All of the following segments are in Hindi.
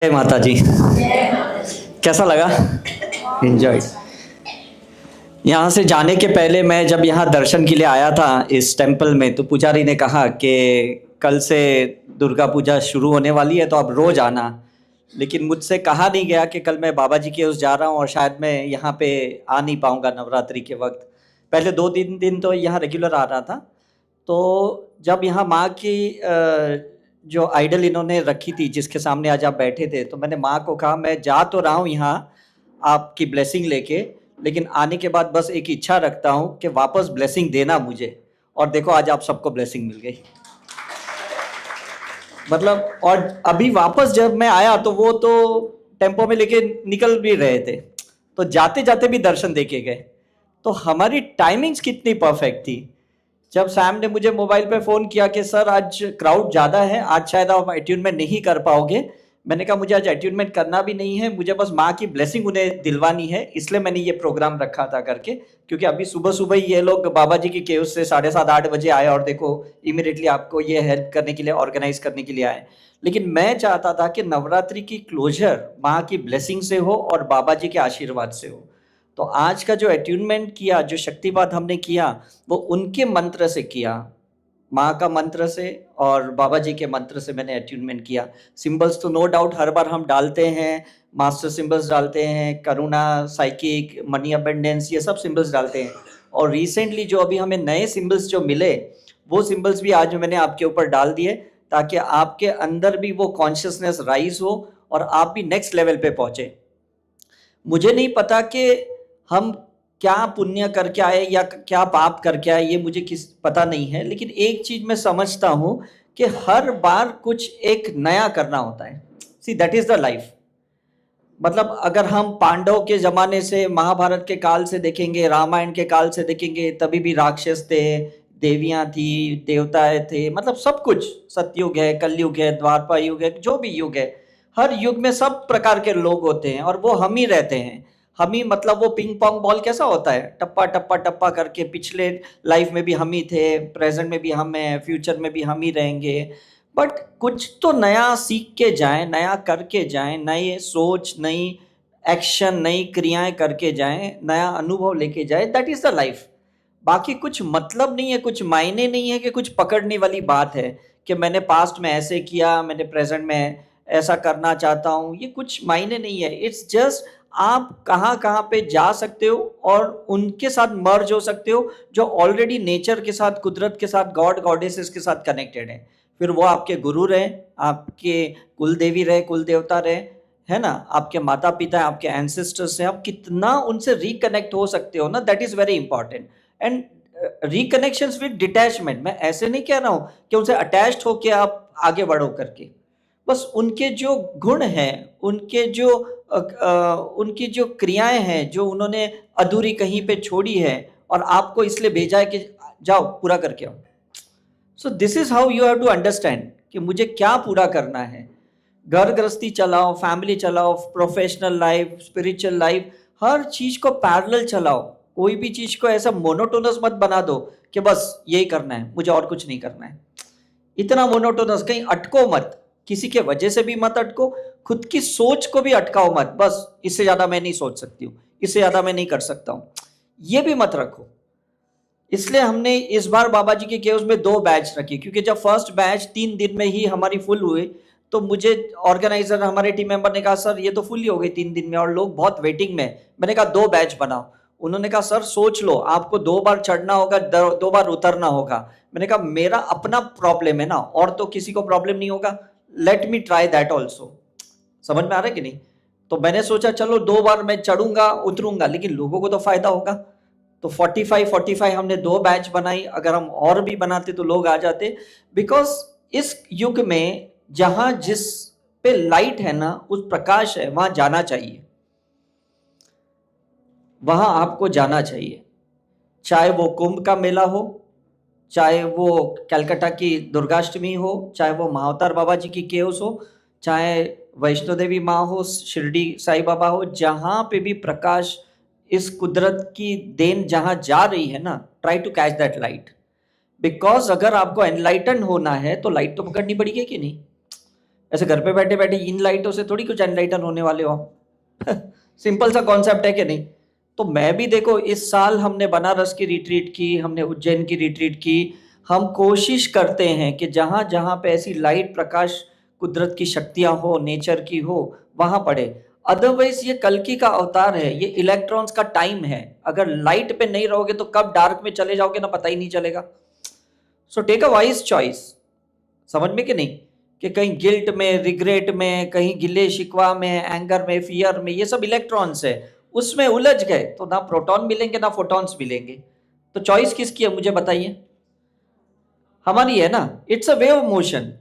जय माता जी। कैसा लगा? एंजॉय। यहाँ से जाने के पहले मैं जब यहाँ दर्शन के लिए आया था इस टेंपल में, तो पुजारी ने कहा कि कल से दुर्गा पूजा शुरू होने वाली है तो आप रोज आना। लेकिन मुझसे कहा नहीं गया कि कल मैं बाबा जी के उस जा रहा हूँ और शायद मैं यहाँ पे आ नहीं पाऊँगा नवरात्रि के वक्त। पहले 2-3 दिन तो यहाँ रेगुलर आ रहा था। तो जब यहाँ माँ की जो आइडल इन्होंने रखी थी जिसके सामने आज आप बैठे थे, तो मैंने माँ को कहा मैं जा तो रहा हूँ यहाँ आपकी ब्लेसिंग लेके, लेकिन आने के बाद बस एक इच्छा रखता हूँ कि वापस ब्लेसिंग देना मुझे। और देखो आज आप सबको ब्लेसिंग मिल गई। मतलब और अभी वापस जब मैं आया तो वो तो टेम्पो में लेके निकल भी रहे थे, तो जाते जाते भी दर्शन देके गए। तो हमारी टाइमिंग्स कितनी परफेक्ट थी। जब सैम ने मुझे मोबाइल पे फ़ोन किया कि सर आज क्राउड ज़्यादा है, आज शायद आप अट्यूनमेंट नहीं कर पाओगे। मैंने कहा मुझे आज अट्यूनमेंट करना भी नहीं है, मुझे बस माँ की ब्लेसिंग उन्हें दिलवानी है, इसलिए मैंने ये प्रोग्राम रखा था करके। क्योंकि अभी सुबह सुबह ही ये लोग बाबा जी की केव से 7:30-8 बजे आए और देखो इमीडिएटली आपको ये हेल्प करने के लिए, ऑर्गेनाइज करने के लिए आए। लेकिन मैं चाहता था कि नवरात्रि की क्लोजर माँ की ब्लेसिंग से हो और बाबा जी के आशीर्वाद से हो। तो आज का जो अट्यूनमेंट किया, जो शक्तिपात हमने किया, वो उनके मंत्र से किया, माँ का मंत्र से और बाबा जी के मंत्र से मैंने अट्यूनमेंट किया। सिंबल्स तो नो डाउट हर बार हम डालते हैं, मास्टर सिंबल्स डालते हैं, करुणा, साइकिक, मनी अबंडेंस, ये सब सिंबल्स डालते हैं। और रिसेंटली जो अभी हमें नए सिंबल्स जो मिले, वो सिंबल्स भी आज मैंने आपके ऊपर डाल दिए, ताकि आपके अंदर भी वो कॉन्शियसनेस राइज हो और आप भी नेक्स्ट लेवल पे पहुंचे। मुझे नहीं पता कि हम क्या पुण्य करके आए या क्या पाप करके आए, ये मुझे किस पता नहीं है। लेकिन एक चीज मैं समझता हूं कि हर बार कुछ एक नया करना होता है। See that is the life. मतलब अगर हम पांडव के जमाने से, महाभारत के काल से देखेंगे, रामायण के काल से देखेंगे, तभी भी राक्षस थे, देवियां थी, देवताएं थे, मतलब सब कुछ। सतयुग है, कलयुग है, द्वापर युग है, जो भी युग है, हर युग में सब प्रकार के लोग होते हैं और वो हम ही रहते हैं। हम ही मतलब वो पिंग पोंग बॉल कैसा होता है, टप्पा टप्पा टप्पा करके, पिछले लाइफ में भी हम ही थे, प्रेजेंट में भी हम हैं, फ्यूचर में भी हम ही रहेंगे। बट कुछ तो नया सीख के जाएं, नया करके जाएं, नई सोच, नई एक्शन, नई क्रियाएं करके जाएं, नया अनुभव लेके जाएं। That is the life. बाकी कुछ मतलब नहीं है, कुछ मायने नहीं है कि कुछ पकड़ने वाली बात है कि मैंने पास्ट में ऐसे किया, मैंने प्रेजेंट में ऐसा करना चाहता हूँ, ये कुछ मायने नहीं है। इट्स जस्ट आप कहाँ कहाँ पे जा सकते हो और उनके साथ मर्ज हो सकते हो जो ऑलरेडी नेचर के साथ, कुदरत के साथ, गॉड गॉडेसेस के साथ कनेक्टेड है। फिर वो आपके गुरु रहे, आपके कुल देवी रहे, कुल देवता रहे, है ना, आपके माता पिता, आपके एंसेस्टर्स हैं, आप कितना उनसे रिकनेक्ट हो सकते हो ना, that is very important. And reconnection with detachment, मैं ऐसे नहीं कह रहा हूं कि उनसे अटैच्ड होके आप आगे बढ़ो करके। बस उनके जो गुण हैं, उनके जो उनकी जो क्रियाएं हैं, जो उन्होंने अधूरी कहीं पे छोड़ी है और आपको इसलिए भेजा है कि जाओ पूरा करके आओ। So this is how you have to understand कि मुझे क्या पूरा करना है। घर गृहस्थी चलाओ, फैमिली चलाओ, प्रोफेशनल लाइफ, स्पिरिचुअल लाइफ, हर चीज को पैरेलल चलाओ। कोई भी चीज को ऐसा मोनोटोनस मत बना दो कि बस यही करना है, मुझे और कुछ नहीं करना है। इतना मोनोटोनस कहीं अटको मत, किसी के वजह से भी मत अटको, खुद की सोच को भी अटकाओ मत। बस इससे ज्यादा मैं नहीं सोच सकती हूँ, इससे ज्यादा मैं नहीं कर सकता हूँ, ये भी मत रखो। इसलिए हमने इस बार बाबा जी के केव्स में 2 बैच रखी, क्योंकि जब फर्स्ट बैच 3 दिन में ही हमारी फुल हुई, तो मुझे ऑर्गेनाइजर, हमारे टीम मेंबर ने कहा सर ये तो फुल ही हो गई 3 दिन में और लोग बहुत वेटिंग में। मैंने कहा 2 बैच बनाओ। उन्होंने कहा सर सोच लो, आपको 2 बार चढ़ना होगा, 2 बार उतरना होगा। मैंने कहा मेरा अपना प्रॉब्लम है ना, और तो किसी को प्रॉब्लम नहीं होगा, let me try that also. समझ में आ रहा है कि नहीं? तो मैंने सोचा चलो 2 बार मैं चढ़ूंगा उतरूंगा, लेकिन लोगों को तो फायदा होगा। तो 45 हमने 2 बैच बनाई। अगर हम और भी बनाते तो लोग आ जाते। बिकॉज इस युग में जहां जिस पे लाइट है ना, उस प्रकाश है, वहां जाना चाहिए, वहां आपको जाना चाहिए। चाहे वो कुंभ का मेला हो, चाहे वो कलकत्ता की दुर्गाष्टमी हो, चाहे वो महाअवतार बाबा जी की केव्स हो, चाहे वैष्णो देवी माँ हो, शिरडी साईं बाबा हो, जहां पे भी प्रकाश, इस कुदरत की देन जहां जा रही है ना, try to catch that light. Because अगर आपको एनलाइटन होना है तो लाइट तो पकड़नी पड़ेगी कि नहीं? ऐसे घर पे बैठे बैठे इन लाइटों से थोड़ी कुछ एनलाइटन होने वाले हो आप। सिंपल सा कॉन्सेप्ट है कि नहीं? तो मैं भी देखो, इस साल हमने बनारस की रिट्रीट की, हमने उज्जैन की रिट्रीट की। हम कोशिश करते हैं कि जहां जहां पे ऐसी लाइट, प्रकाश, कुदरत की शक्तियां हो, नेचर की हो, वहां पड़े। अदरवाइज ये कल्कि का अवतार है, ये इलेक्ट्रॉन्स का टाइम है। अगर लाइट पे नहीं रहोगे तो कब डार्क में चले जाओगे ना पता ही नहीं चलेगा। So take a wise choice. समझ में कि नहीं? कि कहीं गिल्ट में, रिग्रेट में, कहीं गिले शिकवा में, एंगर में, फियर में, ये सब इलेक्ट्रॉन्स है, उसमें उलझ गए तो ना प्रोटॉन मिलेंगे ना फोटॉन्स मिलेंगे। तो चॉइस किसकी है मुझे बताइए? हमारी है ना। It's a wave motion.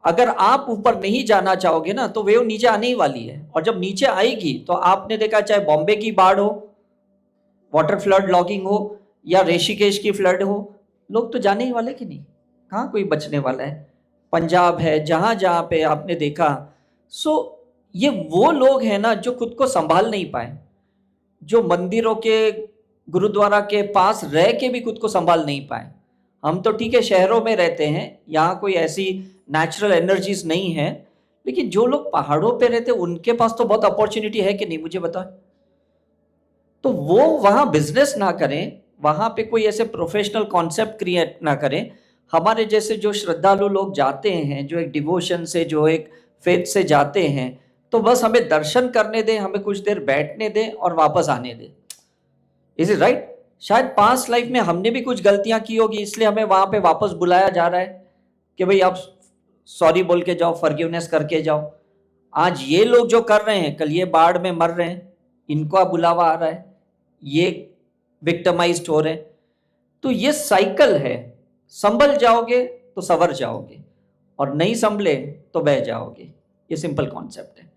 अगर आप ऊपर नहीं जाना चाहोगे ना तो वेव नीचे आने ही वाली है, और जब नीचे आएगी तो आपने देखा, चाहे बॉम्बे की बाढ़ हो, वाटर फ्लड लॉगिंग हो, या ऋषिकेश की फ्लड हो, लोग तो जाने ही वाले कि नहीं? कहाँ कोई बचने वाला है? पंजाब है, जहां जहां पे आपने देखा। सो ये वो लोग हैं ना जो खुद को संभाल नहीं पाए, जो मंदिरों के, गुरुद्वारा के पास रह के भी खुद को संभाल नहीं पाए। हम तो ठीक है शहरों में रहते हैं, यहाँ कोई ऐसी नेचुरल एनर्जीज नहीं है, लेकिन जो लोग पहाड़ों पे रहते हैं उनके पास तो बहुत अपॉर्चुनिटी है कि नहीं, मुझे बताओ। तो वो वहां बिजनेस ना करें, वहां पे कोई ऐसे प्रोफेशनल कॉन्सेप्ट क्रिएट ना करें। हमारे जैसे जो श्रद्धालु लोग जाते हैं, जो एक डिवोशन से, जो एक फेथ से जाते हैं, तो बस हमें दर्शन करने दें, हमें कुछ देर बैठने दें और वापस आने दें। Is it right? शायद पास्ट लाइफ में हमने भी कुछ गलतियां की होगी, इसलिए हमें वहां पे वापस बुलाया जा रहा है कि भाई आप सॉरी बोल के जाओ, फॉरगिवनेस करके जाओ। आज ये लोग जो कर रहे हैं, कल ये बाढ़ में मर रहे हैं, इनको बुलावा आ रहा है, ये विक्टिमाइज्ड हो रहे हैं। तो ये साइकिल है। संभल जाओगे तो संवर जाओगे, और नहीं संभले तो बह जाओगे। ये सिंपल कॉन्सेप्ट है।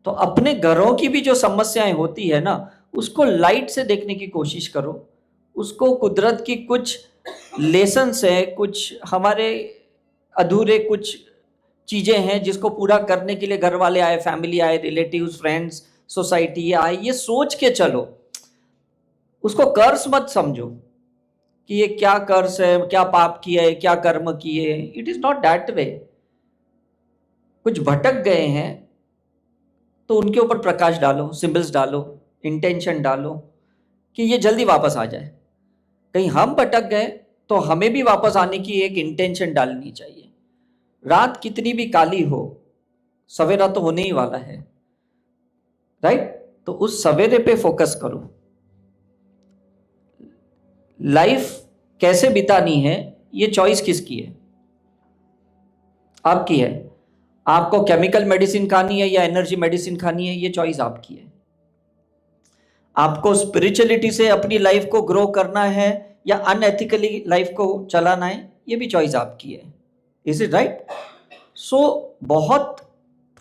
तो अपने घरों की भी जो समस्याएं होती है ना, उसको लाइट से देखने की कोशिश करो। उसको कुदरत की कुछ लेसन्स है, कुछ हमारे अधूरे कुछ चीजें हैं जिसको पूरा करने के लिए घर वाले आए, फैमिली आए, रिलेटिव्स, फ्रेंड्स, सोसाइटी आए, ये सोच के चलो। उसको कर्स मत समझो कि ये क्या कर्स है, क्या पाप किया है, क्या कर्म किए। It is not that way. कुछ भटक गए हैं तो उनके ऊपर प्रकाश डालो, सिंबल्स डालो, इंटेंशन डालो कि ये जल्दी वापस आ जाए। कहीं हम भटक गए तो हमें भी वापस आने की एक इंटेंशन डालनी चाहिए। रात कितनी भी काली हो, सवेरा तो होने ही वाला है, राइट? तो उस सवेरे पे फोकस करो। लाइफ कैसे बितानी है, ये चॉइस किसकी है? आपकी है। आपको केमिकल मेडिसिन खानी है या एनर्जी मेडिसिन खानी है, ये चॉइस आपकी है। आपको स्पिरिचुअलिटी से अपनी लाइफ को ग्रो करना है या अनएथिकली लाइफ को चलाना है, ये भी चॉइस आपकी है। Is it right? सो बहुत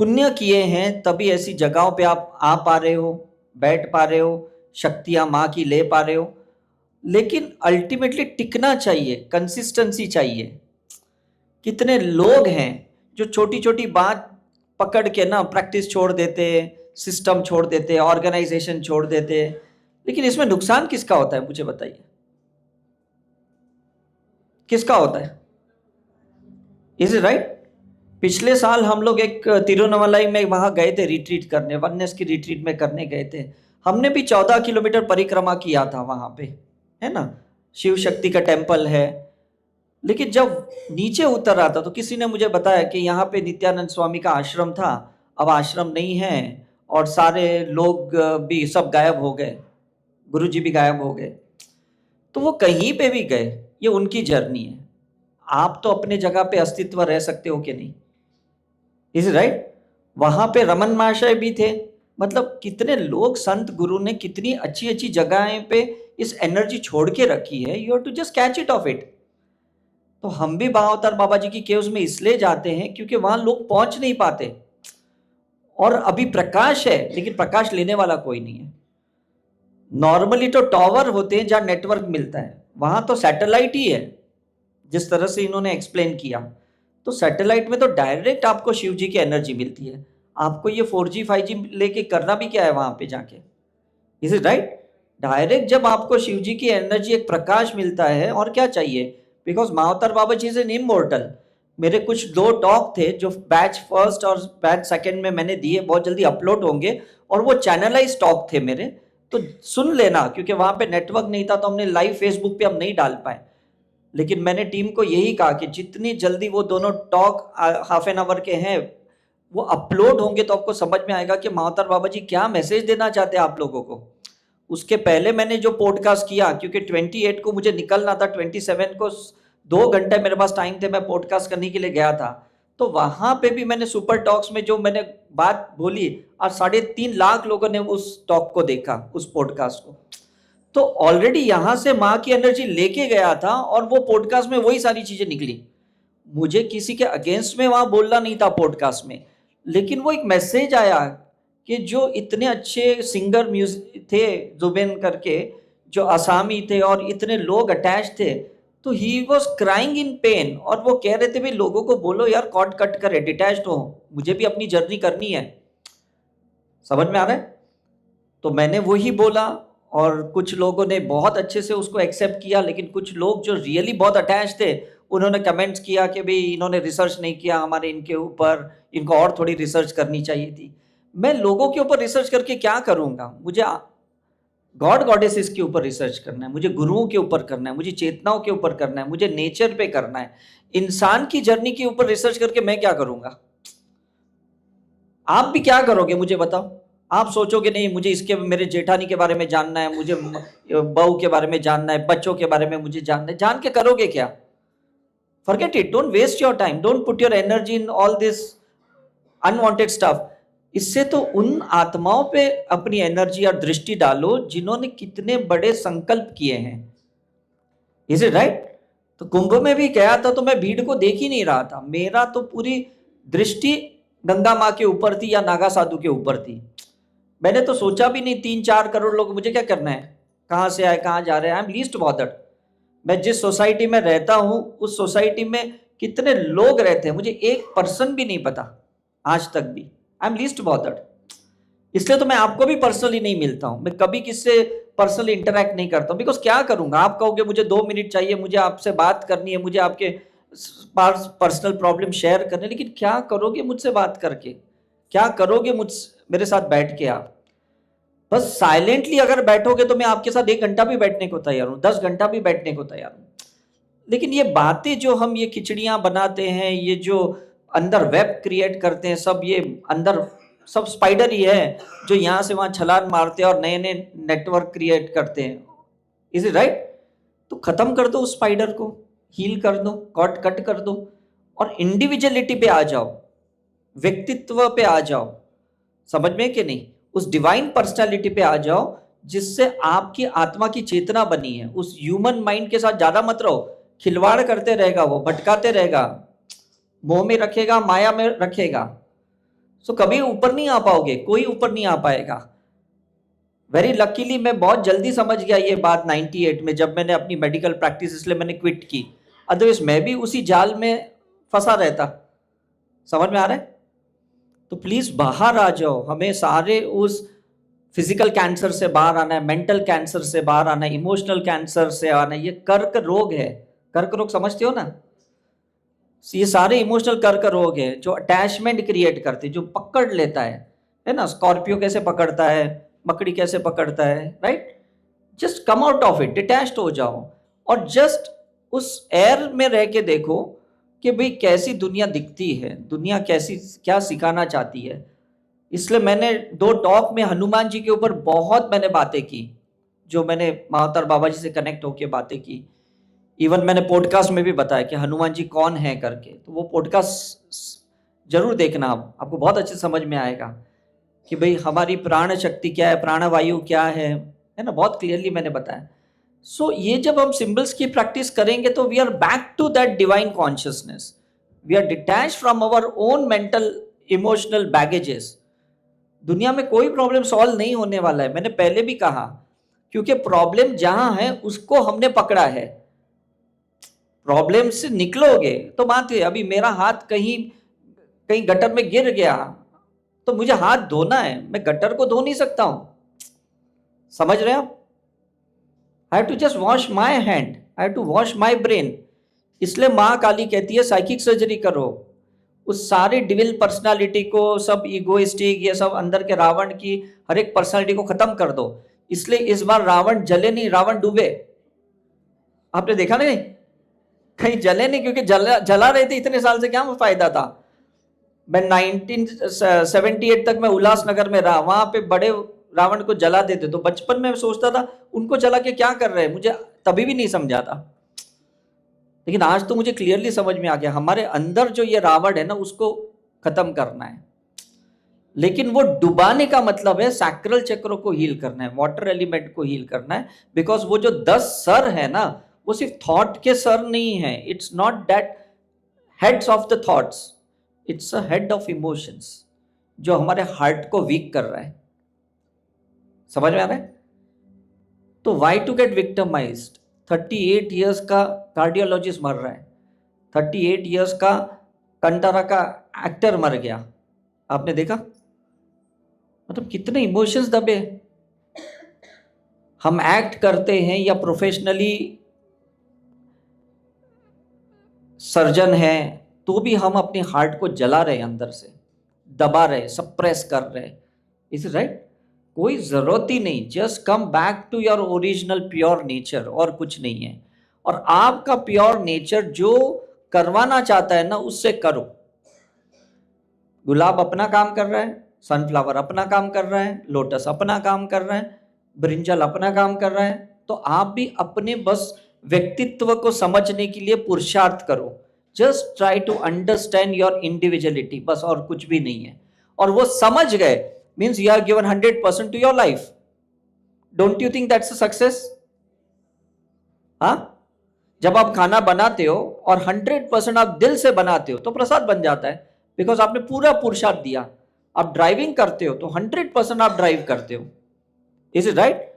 पुण्य किए हैं तभी ऐसी जगहों पे आप आ पा रहे हो, बैठ पा रहे हो, शक्तियां माँ की ले पा रहे हो। लेकिन अल्टीमेटली टिकना चाहिए, कंसिस्टेंसी चाहिए। कितने लोग हैं जो छोटी छोटी बात पकड़ के ना प्रैक्टिस छोड़ देते, सिस्टम छोड़ देते, ऑर्गेनाइजेशन छोड़ देते। लेकिन इसमें नुकसान किसका होता है मुझे बताइए? किसका होता है? Is it right? पिछले साल हम लोग एक तिरुवन्नमलाई में वहां गए थे रिट्रीट करने, वननेस की रिट्रीट में करने गए थे। हमने भी 14 किलोमीटर परिक्रमा किया था वहां पे, है ना? शिव शक्ति का टेम्पल है। लेकिन जब नीचे उतर रहा था तो किसी ने मुझे बताया कि यहाँ पे नित्यानंद स्वामी का आश्रम था, अब आश्रम नहीं है, और सारे लोग भी सब गायब हो गए, गुरुजी भी गायब हो गए। तो वो कहीं पे भी गए, ये उनकी जर्नी है। आप तो अपने जगह पे अस्तित्व रह सकते हो कि नहीं? Is right? वहां पे रमन महाशय भी थे। मतलब कितने लोग, संत गुरु ने कितनी अच्छी अच्छी जगहें पे इस एनर्जी छोड़ के रखी है। You have to just catch it off it. तो हम भी भावतार बाबा जी की केव्स में इसलिए जाते हैं क्योंकि वहां लोग पहुंच नहीं पाते, और अभी प्रकाश है लेकिन प्रकाश लेने वाला कोई नहीं है। नॉर्मली तो टावर होते हैं जहां नेटवर्क मिलता है, वहां तो सैटेलाइट ही है, जिस तरह से इन्होंने एक्सप्लेन किया। तो सैटेलाइट में तो डायरेक्ट आपको शिव जी की एनर्जी मिलती है। आपको ये 4G 5G लेके करना भी क्या है वहां पे जाके? Is it right? डायरेक्ट जब आपको शिव जी की एनर्जी, एक प्रकाश मिलता है, और क्या चाहिए? बिकॉज मावतर Baba ji is an immortal. मेरे कुछ 2 टॉक थे जो बैच फर्स्ट और बैच सेकंड में मैंने दिए, बहुत जल्दी अपलोड होंगे, और वो चैनलाइज टॉक थे मेरे, तो सुन लेना, क्योंकि वहां पे नेटवर्क नहीं था तो हमने लाइव फेसबुक पे हम नहीं डाल पाए। लेकिन मैंने टीम को यही कहा कि जितनी जल्दी वो दोनों टॉक हाफ एन आवर के हैं वो अपलोड होंगे तो आपको समझ में आएगा कि महावतार बाबा जी क्या मैसेज देना चाहते हैं आप लोगों को। उसके पहले मैंने जो पॉडकास्ट किया, क्योंकि 28 को मुझे निकलना था, 27 को 2 घंटे मेरे पास टाइम थे, मैं पॉडकास्ट करने के लिए गया था, तो वहां पे भी मैंने सुपर टॉक्स में जो मैंने बात बोली और 3.5 लाख लोगों ने उस टॉक को देखा, उस पॉडकास्ट को। तो ऑलरेडी यहां से माँ की एनर्जी लेके गया था और वो पॉडकास्ट में वही सारी चीजें निकली। मुझे किसी के अगेंस्ट में वहां बोलना नहीं था पॉडकास्ट में, लेकिन वो एक मैसेज आया कि जो इतने अच्छे सिंगर म्यूजिक थे जुबेन करके, जो आसामी थे और इतने लोग अटैच थे, तो he was crying in pen, और वो कह रहे थे भाई लोगों को बोलो यार कॉर्ड कट करे, डिटैच्ड हो, मुझे भी अपनी जर्नी करनी है। समझ में आ रहा है? तो मैंने वही बोला और कुछ लोगों ने बहुत अच्छे से उसको एक्सेप्ट किया, लेकिन कुछ लोग जो रियली बहुत अटैच थे उन्होंने कमेंट्स किया कि भाई इन्होंने रिसर्च नहीं किया हमारे इनके ऊपर, इनको और थोड़ी रिसर्च करनी चाहिए थी। मैं लोगों के ऊपर रिसर्च करके क्या करूंगा? मुझे गॉड गॉडेसेस के ऊपर रिसर्च करना है, मुझे गुरुओं के ऊपर करना है, मुझे चेतनाओं के ऊपर करना है, मुझे नेचर पे करना है। इंसान की जर्नी के ऊपर रिसर्च करके मैं क्या करूंगा? आप भी क्या करोगे मुझे बताओ? आप सोचोगे नहीं मुझे इसके, मेरे जेठानी के बारे में जानना है, मुझे बहू के बारे में जानना है, बच्चों के बारे में मुझे जानना है, जान के करोगे क्या? Forget it. Don't waste your time. Don't put your energy in all this unwanted stuff. इससे तो उन आत्माओं पे अपनी एनर्जी और दृष्टि डालो जिन्होंने कितने बड़े संकल्प किए हैं। Is it right? तो कुंभ में भी गया था तो मैं भीड़ को देख ही नहीं रहा था, मेरा तो पूरी दृष्टि गंगा माँ के ऊपर थी या नागा साधु के ऊपर थी। मैंने तो सोचा भी नहीं 3-4 करोड़ लोग मुझे क्या करना है, कहाँ से आए कहाँ जा रहे हैं, आई एम लीस्ट बॉदर्ड। मैं जिस सोसाइटी में रहता हूं उस सोसाइटी में कितने लोग रहते हैं मुझे एक पर्सन भी नहीं पता आज तक भी। I am least bothered. इसलिए तो मैं आपको भी पर्सनली नहीं मिलता हूं, मैं कभी किससे पर्सनली इंटरेक्ट नहीं करता हूं, बिकॉज क्या करूंगा? आप कहोगे मुझे 2 मिनट चाहिए, मुझे आपसे बात करनी है, मुझे आपके पर्सनल प्रॉब्लम शेयर करने, लेकिन क्या करोगे मुझसे बात करके? क्या करोगे मेरे साथ बैठ के? आप बस साइलेंटली अगर बैठोगे तो मैं आपके साथ 1 घंटा भी बैठने को तैयार हूं, 10 घंटा भी बैठने को तैयार हूं। लेकिन ये बातें जो हम ये खिचड़ियां बनाते हैं, ये जो अंदर वेब क्रिएट करते हैं, सब ये अंदर सब स्पाइडर ही है जो यहाँ से वहां छलांग मारते हैं और नए नए नेटवर्क क्रिएट करते हैं। Is it right? तो खत्म कर दो उस स्पाइडर को, हील कर दो, कट कर दो और इंडिविजुअलिटी पे आ जाओ, व्यक्तित्व पे आ जाओ। समझ में कि नहीं? उस डिवाइन पर्सनालिटी पे आ जाओ जिससे आपकी आत्मा की चेतना बनी है। उस ह्यूमन माइंड के साथ ज्यादा मत रहो, खिलवाड़ करते रहेगा, वो भटकाते रहेगा, मोह में रखेगा, माया में रखेगा, सो कभी ऊपर नहीं आ पाओगे, कोई ऊपर नहीं आ पाएगा। वेरी लकीली मैं बहुत जल्दी समझ गया ये बात 98 में, जब मैंने अपनी मेडिकल प्रैक्टिस, इसलिए मैंने क्विट की, अदरवाइज मैं भी उसी जाल में फंसा रहता। समझ में आ रहा है? तो प्लीज बाहर आ जाओ, हमें सारे उस फिजिकल कैंसर से बाहर आना है, मेंटल कैंसर से बाहर आना है, इमोशनल कैंसर से आना है। ये कर्क रोग है, कर्क रोग समझते हो ना? ये सारे इमोशनल कर्क रोग है जो अटैचमेंट क्रिएट करते, जो पकड़ लेता है ना? स्कॉर्पियो कैसे पकड़ता है, मकड़ी कैसे पकड़ता है, right? Just come out of it, detached हो जाओ और जस्ट उस एयर में रह के देखो कि भाई कैसी दुनिया दिखती है, दुनिया कैसी, क्या सिखाना चाहती है। इसलिए मैंने 2 टॉक में हनुमान जी के ऊपर बहुत मैंने बातें की, जो मैंने महावतार बाबा जी से कनेक्ट होकर बातें की। इवन मैंने पॉडकास्ट में भी बताया कि हनुमान जी कौन है करके, तो वो पॉडकास्ट जरूर देखना, आपको बहुत अच्छे समझ में आएगा कि भाई हमारी प्राण शक्ति क्या है, प्राणवायु क्या है ना? बहुत क्लियरली मैंने बताया। सो ये जब हम सिंबल्स की प्रैक्टिस करेंगे तो we are back to that divine consciousness, we are detached from our own mental emotional baggages. दुनिया में कोई प्रॉब्लम सॉल्व नहीं होने वाला है, मैंने पहले भी कहा, क्योंकि प्रॉब्लम जहां है उसको हमने पकड़ा है। प्रॉब्लम से निकलोगे तो बात है, अभी मेरा हाथ कहीं कहीं गटर में गिर गया तो मुझे हाथ धोना है, मैं गटर को धो नहीं सकता हूं। समझ रहे हैं आप? I have to just wash my hand, I have to wash my brain. इसलिए माँ काली कहती है साइकिक सर्जरी करो, उस सारी डिविल पर्सनालिटी को, सब इगोइस्टिक, ये सब अंदर के रावण की हर एक पर्सनालिटी को खत्म कर दो। इसलिए इस बार रावण जले नहीं, रावण डूबे। आपने देखा नहीं, कहीं जले नहीं, क्योंकि जला रहे थे इतने साल से, क्या फायदा था। मैं 1978 तक मैं उल्लासनगर में रहा, वहां पे बड़े रावण को जला देते, तो बचपन में सोचता था उनको जला के क्या कर रहे हैं, मुझे तभी भी नहीं समझा था। लेकिन आज तो मुझे क्लियरली समझ में आ गया, हमारे अंदर जो ये रावण है ना, उसको खत्म करना है। लेकिन वो डुबाने का मतलब है सैक्रल चक्र को हील करना है, वाटर एलिमेंट को हील करना है। बिकॉज वो जो 10 सर है ना, वो सिर्फ थॉट के सर नहीं है। It's not that heads of the thoughts, it's a head of emotions, जो हमारे हार्ट को वीक कर रहा है। समझ में आ रहा है? तो why to get victimised? 38 years का कार्डियोलॉजिस्ट मर रहा है, 38 इयर्स का कंटारा का एक्टर मर गया। आपने देखा? मतलब कितने इमोशंस दबे। हम एक्ट करते हैं या प्रोफेशनली सर्जन है, तो भी हम अपने हार्ट को जला रहे हैं, अंदर से दबा रहे, सप्रेस कर रहे। Is right? कोई जरूरत ही नहीं, just come back to your original pure nature, और कुछ नहीं है। और आपका प्योर नेचर जो करवाना चाहता है ना, उससे करो। गुलाब अपना काम कर रहा है, सनफ्लावर अपना काम कर रहा है, लोटस अपना काम कर रहा है, ब्रिंजल अपना काम कर रहा है। तो आप भी अपने बस व्यक्तित्व को समझने के लिए पुरुषार्थ करो। Just try to understand your individuality, बस, और कुछ भी नहीं है। और वो समझ गए means you are given 100% to your life. Don't you think that's a success? हाँ, जब आप खाना बनाते हो और 100% आप दिल से बनाते हो तो प्रसाद बन जाता है, बिकॉज आपने पूरा पुरुषार्थ दिया। आप ड्राइविंग करते हो तो 100% आप ड्राइव करते हो। Is it right?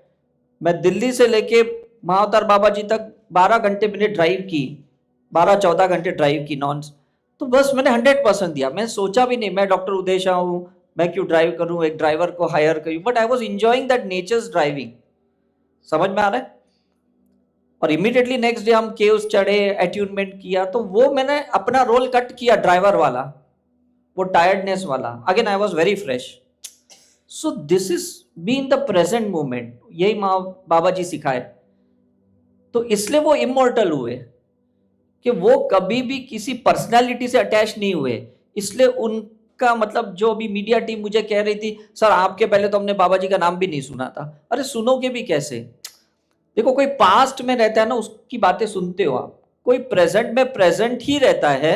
मैं दिल्ली से लेके महाअवतार बाबा जी तक 12 घंटे मैंने ड्राइव की, 12-14 घंटे ड्राइव की नॉन, तो बस मैंने 100% दिया। मैं सोचा भी नहीं मैं डॉक्टर उदय शाह हूं, मैं क्यों ड्राइव करूं, एक ड्राइवर को हायर करूं, but I was enjoying that nature's driving. समझ में आ रहा है? और इमीडिएटली नेक्स्ट डे हम केव्स चढ़े, अट्यूनमेंट किया, तो वो मैंने अपना रोल कट किया ड्राइवर वाला, वो टायर्डनेस वाला। Again I was very fresh. So this is be in the present moment, यही माँ बाबा जी सिखाए। तो इसलिए वो इमोर्टल हुए कि वो कभी भी किसी पर्सनैलिटी से अटैच नहीं हुए। इसलिए उनका मतलब, जो भी मीडिया टीम मुझे कह रही थी सर आपके पहले तो हमने बाबा जी का नाम भी नहीं सुना था। अरे सुनोगे भी कैसे? देखो, कोई पास्ट में रहता है ना, उसकी बातें सुनते हो आप। कोई प्रेजेंट में प्रेजेंट ही रहता है,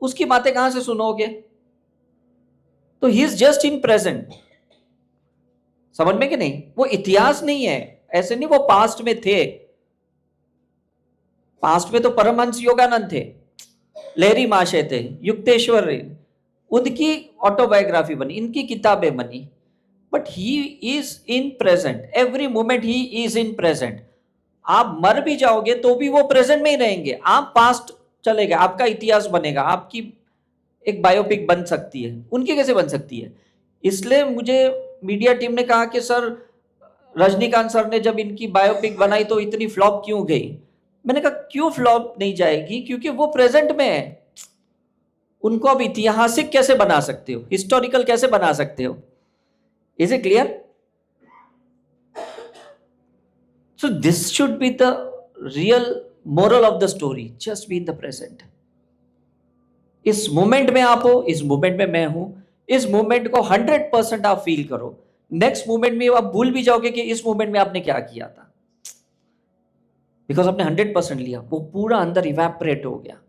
उसकी बातें कहां से सुनोगे? तो he is just in present. समझ में कि नहीं? वो इतिहास नहीं है, ऐसे नहीं वो पास्ट में थे। पास्ट में तो परमहंस योगानंद थे, लहरी महाशय थे, युक्तेश्वर, उनकी ऑटोबायोग्राफी बनी, इनकी किताबें बनी। But he is in present, every moment he is in present. आप मर भी जाओगे तो भी वो प्रेजेंट में ही रहेंगे। आप पास्ट चलेगा, आपका इतिहास बनेगा, आपकी एक बायोपिक बन सकती है, उनकी कैसे बन सकती है? इसलिए मुझे मीडिया टीम ने कहा कि सर रजनीकांत सर ने जब इनकी बायोपिक बनाई तो इतनी फ्लॉप क्यों गई? मैंने कहा क्यों फ्लॉप नहीं जाएगी, क्योंकि वो प्रेजेंट में है। उनको अब ऐतिहासिक कैसे बना सकते हो, हिस्टोरिकल कैसे बना सकते हो? Is it clear? So this should be the real moral of the story, just be in the present. इस मोमेंट में आप हो, इस मोमेंट में मैं हूं, इस मोमेंट को 100% आप फील करो। नेक्स्ट मोमेंट में आप भूल भी जाओगे कि इस मोमेंट में आपने क्या किया था, बिकॉज आपने 100% लिया। वो पूरा अंदर इवेपोरेट हो गया,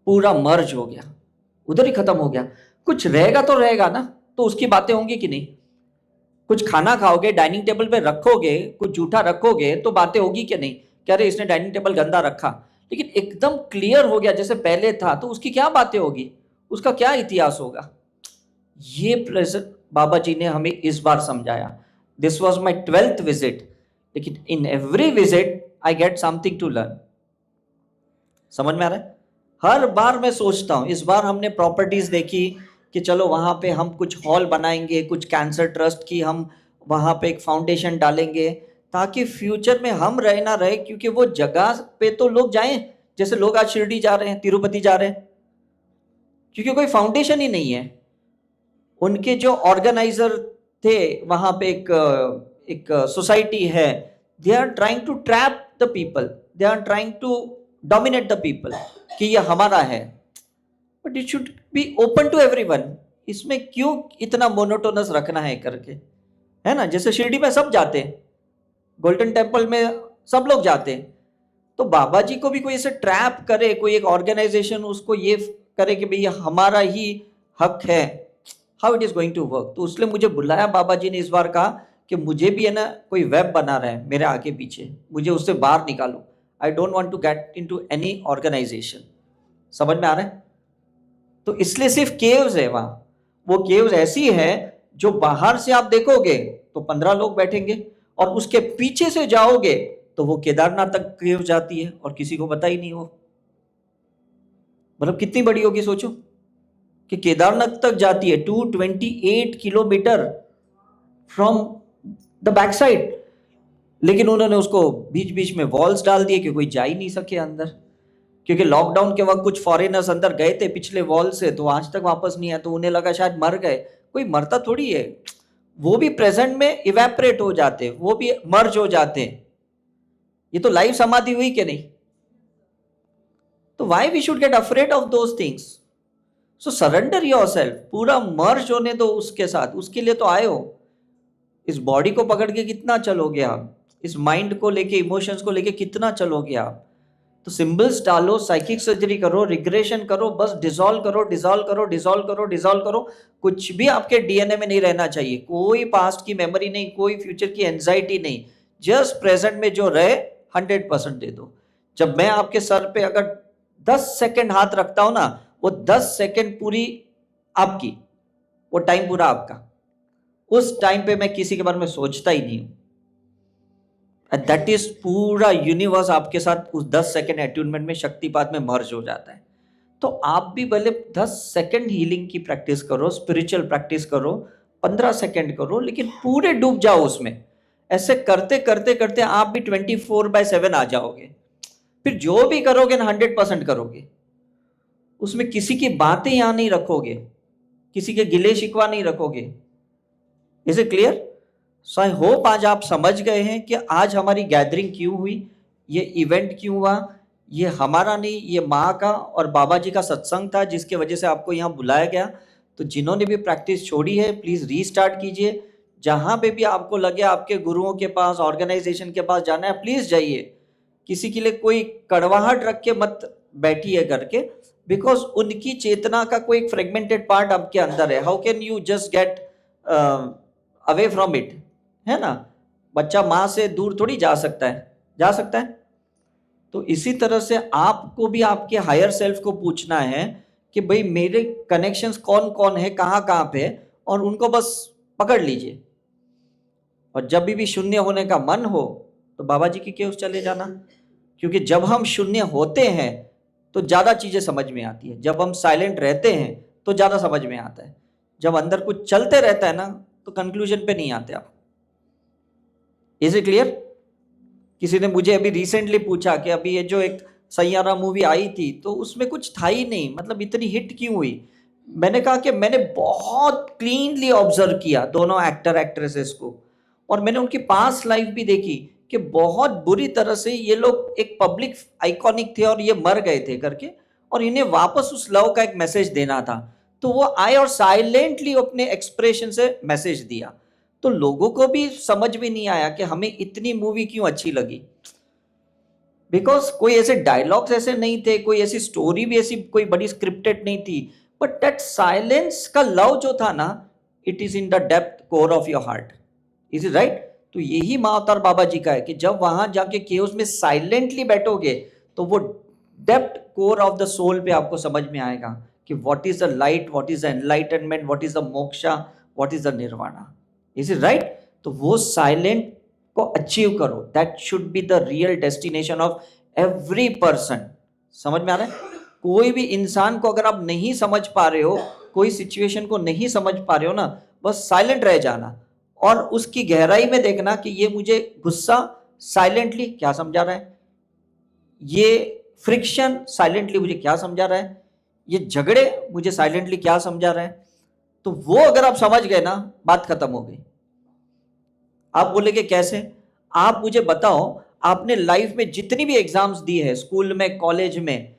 पूरा मर्ज हो गया, उधर ही खत्म हो गया। कुछ रहेगा तो रहेगा ना, तो उसकी बातें होंगी कि नहीं? कुछ खाना खाओगे, डाइनिंग टेबल पे रखोगे, कुछ जूठा रखोगे तो बातें होगी कि नहीं? कह रहे इसने डाइनिंग टेबल गंदा रखा, लेकिन एकदम क्लियर हो गया जैसे पहले था, तो उसकी क्या बातें होगी, उसका क्या इतिहास होगा? ये प्रेजेंट बाबा जी ने हमें इस बार समझाया। This was my 12th visit, लेकिन in every visit I get something to learn. समझ में आ रहा है? हर बार मैं सोचता हूं, इस बार हमने प्रॉपर्टीज देखी कि चलो वहां पे हम कुछ हॉल बनाएंगे, कुछ कैंसर ट्रस्ट की हम वहां पे एक फाउंडेशन डालेंगे, ताकि फ्यूचर में हम रहे ना रहे, क्योंकि वो जगह पे तो लोग जाएं जैसे लोग आज शिरडी जा रहे हैं, तिरुपति जा रहे हैं, क्योंकि कोई फाउंडेशन ही नहीं है। उनके जो ऑर्गेनाइजर थे वहां पे एक सोसाइटी है, they are trying to trap the people, they are trying to dominate the people कि ये हमारा है। But it should be open to everyone. इसमें क्यों इतना मोनोटोनस रखना है करके, है ना। जैसे शिरडी में सब जाते हैं, गोल्डन टेम्पल में सब लोग जाते हैं, तो बाबा जी को भी कोई ऐसे ट्रैप करे, कोई एक ऑर्गेनाइजेशन उसको ये करे कि भैया हमारा ही हक है, how it is going to work. तो उसलिए मुझे बुलाया बाबा जी ने, इस बार कहा कि मुझे भी है ना कोई वेब बना रहा है मेरे आगे पीछे, मुझे उससे बाहर निकालो। I don't want to get into any organisation. समझ में आ रहा है। तो इसलिए सिर्फ केव्स है वहां। वो केव्स ऐसी है जो बाहर से आप देखोगे तो 15 लोग बैठेंगे, और उसके पीछे से जाओगे तो वो केदारनाथ तक केव जाती है और किसी को पता ही नहीं। वो मतलब कितनी बड़ी होगी सोचो, कि केदारनाथ तक जाती है 228 kilometre from the back side. लेकिन उन्होंने उसको बीच बीच में वॉल्स डाल दिए कि कोई जा ही नहीं सके अंदर, क्योंकि लॉकडाउन के वक्त कुछ फॉरेनर्स अंदर गए थे पिछले वॉल से, तो आज तक वापस नहीं आए, तो उन्हें लगा शायद मर गए। कोई मरता थोड़ी है, वो भी प्रेजेंट में इवेपरेट हो जाते, वो भी मर्ज हो जाते हैं। ये तो लाइव समाधि हुई कि नहीं। तो why we should get afraid of those things. So surrender yourself, पूरा मर्ज होने दो उसके साथ। उसके लिए तो आए हो। इस बॉडी को पकड़ के कितना चलोगे आप, इस माइंड को लेके, इमोशंस को लेके कितना चलोगे आप। तो सिंबल्स डालो, साइकिक सर्जरी करो, रिग्रेशन करो, बस डिसॉल्व करो, डिसॉल्व करो, डिसॉल्व करो, डिसॉल्व करो। कुछ भी आपके डीएनए में नहीं रहना चाहिए, कोई पास्ट की मेमोरी नहीं, कोई फ्यूचर की एंजाइटी नहीं, जस्ट प्रेजेंट में जो रहे 100% दे दो। जब मैं आपके सर पे अगर 10 सेकंड हाथ रखता हूं ना, वो 10 सेकंड पूरी आपकी, वो टाइम पूरा आपका। उस टाइम पे मैं किसी के बारे में सोचता ही नहीं हूं। दैट इज पूरा यूनिवर्स आपके साथ उस 10 सेकंड अट्यूनमेंट में, शक्तिपात में मर्ज हो जाता है। तो आप भी भले 10 सेकंड हीलिंग की प्रैक्टिस करो, स्पिरिचुअल प्रैक्टिस करो, 15 सेकंड करो, लेकिन पूरे डूब जाओ उसमें। ऐसे करते करते करते आप भी 24/7 आ जाओगे। फिर जो भी करोगे ना 100% करोगे। उसमें किसी की बातें यहां नहीं रखोगे, किसी के गिले शिकवा नहीं रखोगे। Is it clear? So I hope आज आप समझ गए हैं कि आज हमारी गैदरिंग क्यों हुई, ये इवेंट क्यों हुआ। ये हमारा नहीं, ये माँ का और बाबा जी का सत्संग था जिसके वजह से आपको यहाँ बुलाया गया। तो जिन्होंने भी प्रैक्टिस छोड़ी है प्लीज़ रीस्टार्ट कीजिए। जहाँ पे भी आपको लगे आपके गुरुओं के पास, ऑर्गेनाइजेशन के पास जाना है, प्लीज़ जाइए। किसी के लिए कोई कड़वाहट रख के मत बैठिए करके, बिकॉज उनकी चेतना का कोई फ्रेगमेंटेड पार्ट आपके अंदर है। How can you just get away from it, है ना। बच्चा माँ से दूर थोड़ी जा सकता है, जा सकता है। तो इसी तरह से आपको भी आपके हायर सेल्फ को पूछना है कि भाई मेरे कनेक्शंस कौन कौन है, कहाँ कहाँ पे है, और उनको बस पकड़ लीजिए। और जब भी शून्य होने का मन हो तो बाबा जी की केव्स चले जाना, क्योंकि जब हम शून्य होते हैं तो ज़्यादा चीज़ें समझ में आती है। जब हम साइलेंट रहते हैं तो ज़्यादा समझ में आता है। जब अंदर कुछ चलते रहता है ना तो कंक्लूजन पे नहीं आते आप। Is it clear? किसी ने मुझे अभी रिसेंटली पूछा कि अभी ये जो एक सैयारा मूवी आई थी तो उसमें कुछ था ही नहीं, मतलब इतनी हिट क्यों हुई। मैंने कहा कि मैंने बहुत क्लीनली ऑब्जर्व किया दोनों एक्टर एक्ट्रेसेस को, और मैंने उनकी पास्ट लाइफ भी देखी कि बहुत बुरी तरह से ये लोग एक पब्लिक आइकॉनिक थे और ये मर गए थे करके, और इन्हें वापस उस लव का एक मैसेज देना था। तो वो आए और साइलेंटली अपने एक्सप्रेशन से मैसेज दिया। तो लोगों को भी समझ में नहीं आया कि हमें इतनी मूवी क्यों अच्छी लगी, बिकॉज कोई ऐसे डायलॉग्स ऐसे नहीं थे, कोई ऐसी स्टोरी भी ऐसी कोई बड़ी स्क्रिप्टेड नहीं थी, बट दैट साइलेंस का लव जो था ना, it is in the depth core of your heart. Is it right? तो यही माँ अवतार बाबा जी का है कि जब वहां जाके केव्स में साइलेंटली बैठोगे तो वो depth core of the soul पे आपको समझ में आएगा कि what is the light, what is the enlightenment, what is the moksha, what is the nirvana. Is it right? तो वो साइलेंट को अचीव करो, that should be the real destination of every person. समझ में आ रहा है? कोई भी इंसान को अगर आप नहीं समझ पा रहे हो, कोई सिचुएशन को नहीं समझ पा रहे हो ना, बस साइलेंट रह जाना और उसकी गहराई में देखना कि ये मुझे गुस्सा साइलेंटली क्या समझा रहा है, ये फ्रिक्शन साइलेंटली मुझे क्या समझा रहा है, ये झगड़े मुझे साइलेंटली क्या समझा रहे हैं, तो वो अगर आप समझ गए ना, बात खत्म हो गई। आप बोलेंगे कैसे? आप मुझे बताओ, आपने लाइफ में जितनी भी एग्जाम्स दी है, स्कूल में, कॉलेज में,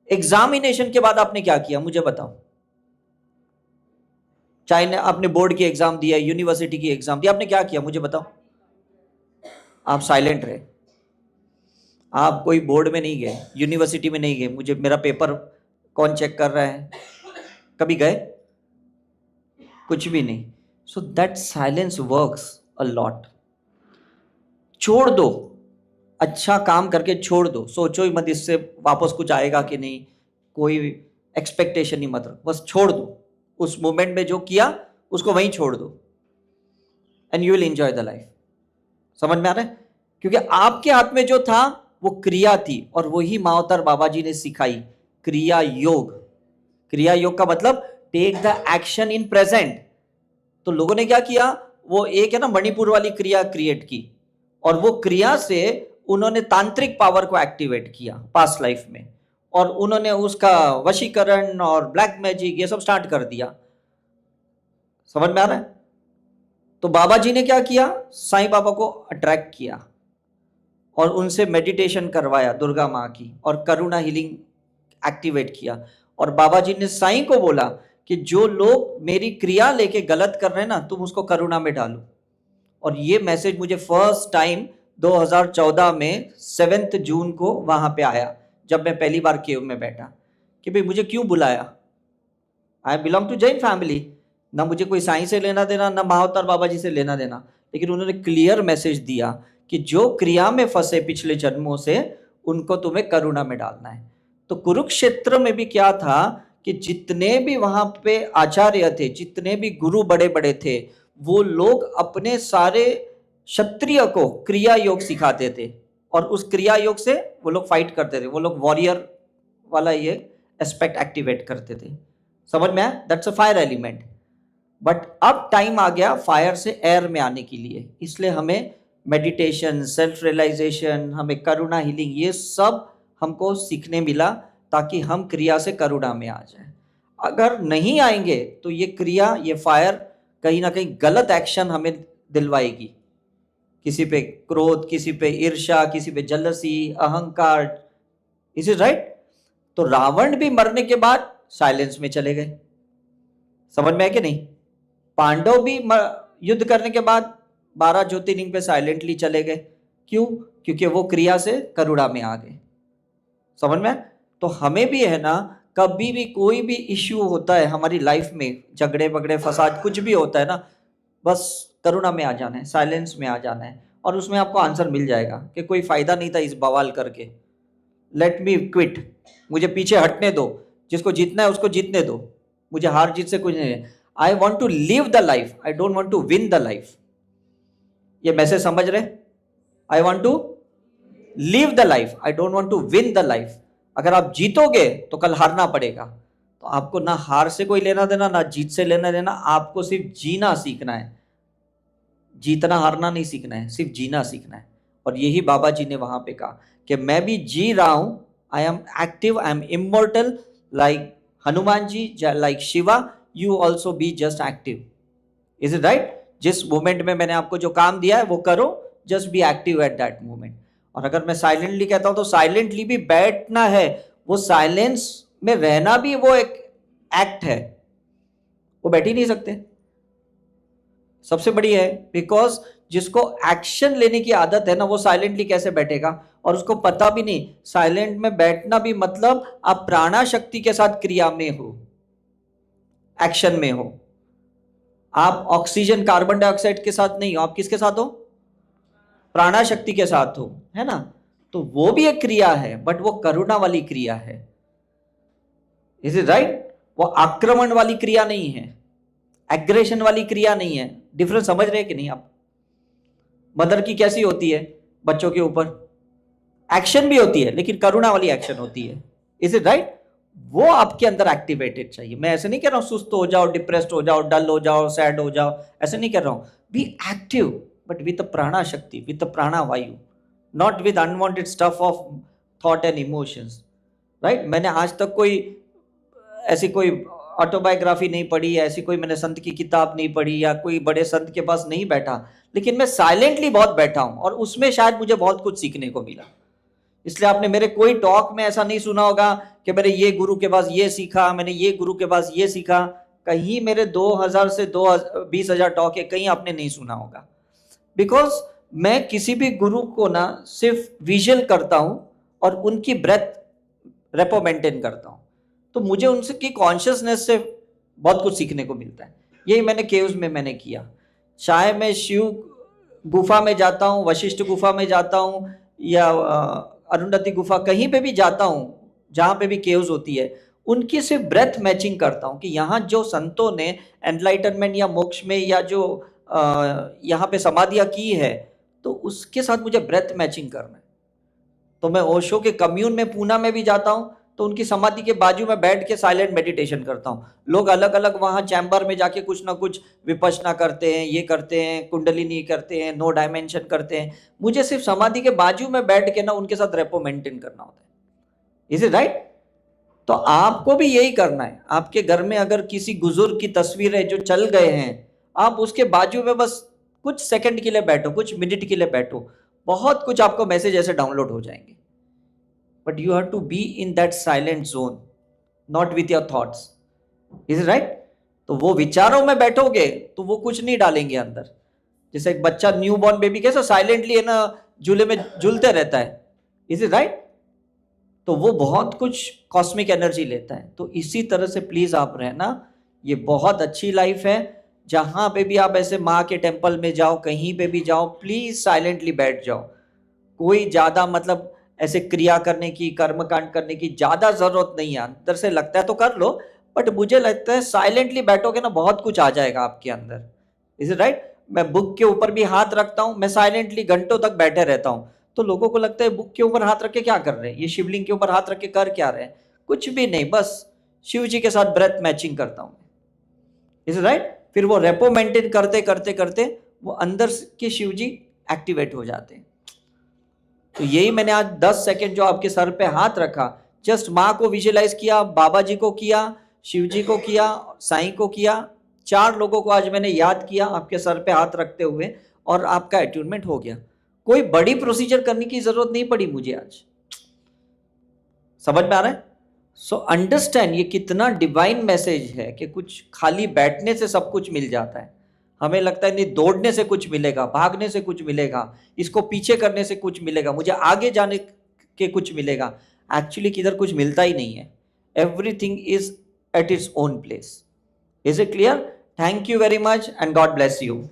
एग्जामिनेशन के बाद आपने क्या किया, मुझे बताओ। चाहे आपने बोर्ड की एग्जाम दिया, यूनिवर्सिटी की एग्जाम दी, आपने क्या किया, मुझे बताओ। आप साइलेंट रहे। आप कोई बोर्ड में नहीं गए, यूनिवर्सिटी में नहीं गए, मुझे मेरा पेपर कौन चेक कर रहा है, कभी गए? कुछ भी नहीं। So that silence works a lot. छोड़ दो, अच्छा काम करके छोड़ दो, सोचो ही मत इससे वापस कुछ आएगा कि नहीं, कोई एक्सपेक्टेशन ही मत रखो, बस छोड़ दो। उस मोमेंट में जो किया उसको वहीं छोड़ दो, and you will enjoy the life. समझ में आ रहा है? क्योंकि आपके हाथ में जो था वो क्रिया थी, और वही मावतर बाबा जी ने सिखाई, क्रिया योग। क्रिया योग का मतलब take the action in present. तो लोगों ने क्या किया, वो एक है ना मणिपुर वाली क्रिया क्रिएट की, और वो क्रिया से उन्होंने तांत्रिक पावर को एक्टिवेट किया पास्ट लाइफ में, और उन्होंने उसका वशीकरण और ब्लैक मैजिक ये सब स्टार्ट कर दिया। समझ में आ रहा है? तो बाबा जी ने क्या किया, साईं बाबा को अट्रैक्ट किया और उनसे मेडिटेशन करवाया दुर्गा माँ की, और करुणा हीलिंग एक्टिवेट किया। और बाबा जी ने साईं को बोला कि जो लोग मेरी क्रिया लेके गलत कर रहे हैं ना, तुम उसको करुणा में डालो। और ये मैसेज मुझे फर्स्ट टाइम 2014 में 7 जून को वहां पे आया, जब मैं पहली बार केव में बैठा, कि भाई मुझे क्यों बुलाया। I belong to Jain family, ना मुझे कोई साईं से लेना देना, ना महाअवतार बाबा जी से लेना देना, लेकिन उन्होंने क्लियर मैसेज दिया कि जो क्रिया में फंसे पिछले जन्मों से, उनको तुम्हें करुणा में डालना है। तो कुरुक्षेत्र में भी क्या था कि जितने भी वहां पे आचार्य थे, जितने भी गुरु बड़े बड़े थे, वो लोग अपने सारे क्षत्रिय को क्रिया योग सिखाते थे, और उस क्रिया योग से वो लोग फाइट करते थे, वो लोग वॉरियर वाला ये एस्पेक्ट एक्टिवेट करते थे। समझ में आया? That's a fire element. But अब टाइम आ गया फायर से एयर में आने के लिए, इसलिए हमें मेडिटेशन, सेल्फ रियलाइजेशन, हमें करुणा हीलिंग, ये सब हमको सीखने मिला, ताकि हम क्रिया से करुणा में आ जाए। अगर नहीं आएंगे तो ये क्रिया, ये फायर कहीं ना कहीं गलत एक्शन हमें दिलवाएगी, किसी पे क्रोध, किसी पे ईर्ष्या, किसी पे जलसी, अहंकार। Is it right? तो रावण भी मरने के बाद साइलेंस में चले गए। समझ में है कि नहीं? पांडव भी युद्ध करने के बाद 12 ज्योतिर्लिंग पे साइलेंटली चले गए। क्यों? क्योंकि वो क्रिया से करुणा में आ गए। समझ में? तो हमें भी है ना, कभी भी कोई भी इश्यू होता है हमारी लाइफ में, झगड़े बगड़े फसाद कुछ भी होता है ना, बस करुणा में आ जाना है, साइलेंस में आ जाना है, और उसमें आपको आंसर मिल जाएगा कि कोई फायदा नहीं था इस बवाल करके, लेट मी क्विट, मुझे पीछे हटने दो, जिसको जीतना है उसको जीतने दो, मुझे हार जीत से कुछ नहीं है। I want to live the life, I don't want to win the life. ये मैसेज समझ रहे? I want to live the life, I don't want to win the life. अगर आप जीतोगे तो कल हारना पड़ेगा, तो आपको ना हार से कोई लेना देना, ना जीत से लेना देना, आपको सिर्फ जीना सीखना है। जीतना हारना नहीं सीखना है, सिर्फ जीना सीखना है। और यही बाबा जी ने वहां पे कहा कि मैं भी जी रहा हूं, I am active, I am immortal, like Hanuman ji, like Shiva, you also be just active. Is it right? जिस मोमेंट में मैंने आपको जो काम दिया है वो करो, just be active at that moment. और अगर मैं साइलेंटली कहता हूं तो साइलेंटली भी बैठना है, वो साइलेंस में रहना भी वो एक एक्ट है, वो बैठ ही नहीं सकते। सबसे बड़ी है, बिकॉज जिसको एक्शन लेने की आदत है ना, वो साइलेंटली कैसे बैठेगा, और उसको पता भी नहीं साइलेंट में बैठना भी मतलब आप प्राणा शक्ति के साथ क्रिया में हो, एक्शन में हो। आप ऑक्सीजन कार्बन डाइऑक्साइड के साथ नहीं हो, आप किसके साथ हो? प्राणा शक्ति के साथ हो, है ना? तो वो भी एक क्रिया है, बट वो करुणा वाली क्रिया है। Is it right? वो आक्रमण वाली क्रिया नहीं है, एग्रेशन वाली क्रिया नहीं है। डिफरेंस समझ रहे हैं कि नहीं आप? मदर की कैसी होती है बच्चों के ऊपर? एक्शन भी होती है, लेकिन करुणा वाली एक्शन होती है। Is it right? वो आपके अंदर एक्टिवेटेड चाहिए। मैं ऐसे नहीं कह रहा हूं सुस्त हो जाओ, डिप्रेस्ड हो जाओ, डल हो जाओ, सैड हो जाओ, ऐसे नहीं कर रहा हूं। बी एक्टिव, बट विद प्राणा शक्ति, विद प्राणा वायु, not with unwanted stuff of thought and emotions, right. मैंने आज तक कोई ऐसी कोई ऑटोबायोग्राफी नहीं पढ़ी, ऐसी कोई मैंने संत की किताब नहीं पढ़ी या कोई बड़े संत के पास नहीं बैठा, लेकिन मैं साइलेंटली बहुत बैठा हूं और उसमें शायद मुझे बहुत कुछ सीखने को मिला। इसलिए आपने मेरे कोई टॉक में ऐसा नहीं सुना होगा कि मैंने ये गुरु के पास ये सीखा, मैंने ये गुरु के पास ये सीखा। कहीं मेरे 2000 से 20,000 टॉक है, कहीं आपने नहीं सुना होगा। बिकॉज मैं किसी भी गुरु को ना सिर्फ विजुअल करता हूं और उनकी ब्रेथ रेपो मेंटेन करता हूं, तो मुझे उनकी कॉन्शियसनेस से बहुत कुछ सीखने को मिलता है। यही मैंने केव्स में मैंने किया। चाहे मैं शिव गुफा में जाता हूँ, वशिष्ठ गुफा में जाता हूँ या अरुंधति गुफा, कहीं पे भी जाता हूँ जहाँ पे भी केव्स होती है, उनकी सिर्फ ब्रेथ मैचिंग करता हूँ कि यहाँ जो संतों ने एनलाइटनमेंट या मोक्ष में या जो यहाँ पे समाधियाँ की है, तो उसके साथ मुझे ब्रेथ मैचिंग करना है। तो मैं ओशो के कम्यून में पूना में भी जाता हूँ, तो उनकी समाधि के बाजू में बैठ के साइलेंट मेडिटेशन करता हूँ। लोग अलग अलग वहाँ चैम्बर में जाके कुछ ना कुछ विपश्यना करते हैं, ये करते हैं, कुंडलिनी करते हैं, नो डायमेंशन करते हैं। मुझे सिर्फ समाधि के बाजू में बैठ के ना उनके साथ रेपो मेंटेन करना होता है। Is it right? तो आपको भी यही करना है। आपके घर में अगर किसी बुजुर्ग की तस्वीर है जो चल गए हैं, आप उसके बाजू में बस कुछ सेकंड के लिए बैठो, कुछ मिनट के लिए बैठो, बहुत कुछ आपको मैसेज ऐसे डाउनलोड हो जाएंगे। But you have to be in that silent zone, not with your thoughts. Is it right? तो वो विचारों में बैठोगे तो वो कुछ नहीं डालेंगे अंदर। जैसे एक बच्चा न्यू बॉर्न बेबी कैसा साइलेंटली है ना, झूले में झूलते रहता है। Is it right? तो वो बहुत कुछ कॉस्मिक एनर्जी लेता है। तो इसी तरह से प्लीज आप रहना। ये बहुत अच्छी लाइफ है। जहां पे भी आप ऐसे माँ के टेम्पल में जाओ, कहीं पे भी जाओ, प्लीज साइलेंटली बैठ जाओ। कोई ज्यादा मतलब ऐसे क्रिया करने की, कर्मकांड करने की ज्यादा जरूरत नहीं है। अंदर से लगता है तो कर लो, बट मुझे लगता है साइलेंटली बैठोगे ना, बहुत कुछ आ जाएगा आपके अंदर। Is it right? मैं बुक के ऊपर भी हाथ रखता हूं, मैं साइलेंटली घंटों तक बैठे रहता हूं। तो लोगों को लगता है बुक के ऊपर हाथ रख के क्या कर रहे हैं, ये शिवलिंग के ऊपर हाथ रख के कर क्या रहे हैं? कुछ भी नहीं, बस शिव जी के साथ ब्रेथ मैचिंग करता हूं। Is right? फिर वो रेपो मेंटेन करते करते करते वो अंदर के शिव जी एक्टिवेट हो जाते हैं। तो यही मैंने आज 10 सेकंड जो आपके सर पे हाथ रखा, जस्ट माँ को विजुअलाइज किया, बाबा जी को किया, शिव जी को किया, साईं को किया, 4 लोगों को आज मैंने याद किया आपके सर पे हाथ रखते हुए, और आपका अट्यूनमेंट हो गया। कोई बड़ी प्रोसीजर करने की जरूरत नहीं पड़ी मुझे आज। समझ में आ रहा है? सो अंडरस्टैंड ये कितना डिवाइन मैसेज है कि कुछ खाली बैठने से सब कुछ मिल जाता है। हमें लगता है नहीं, दौड़ने से कुछ मिलेगा, भागने से कुछ मिलेगा, इसको पीछे करने से कुछ मिलेगा, मुझे आगे जाने के कुछ मिलेगा। एक्चुअली किधर कुछ मिलता ही नहीं है। Everything is at its own place. Is it clear? Thank you very much and God bless you.